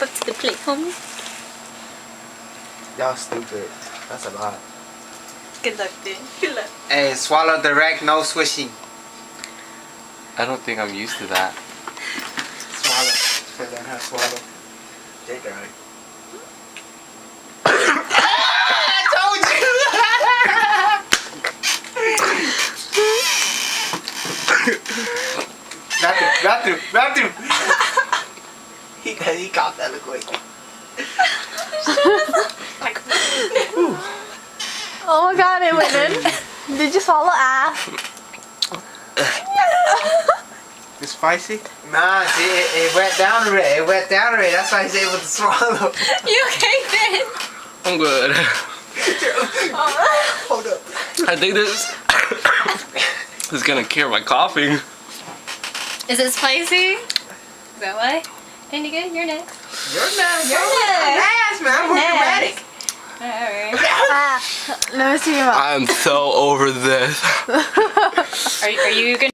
up to the plate, homie. Y'all stupid. That's a lot. Good luck, dude. Good luck. Hey, swallow direct, no swishing. I don't think I'm used to that. Swallow. Learn how to swallow. Take it right. Bathroom. He caught that look like. Oh my god, it went in. Did you swallow ass? It's spicy? Nah, see, it went down already. That's why he's able to swallow. You okay, Ben? I'm good. Hold up. I think this is gonna cure my coughing. Is it spicy? Is that why? Any good? You're next. You're next. Next. Man. I'm more dramatic. Alright. Let me see your mouth. I'm so over this. Are you gonna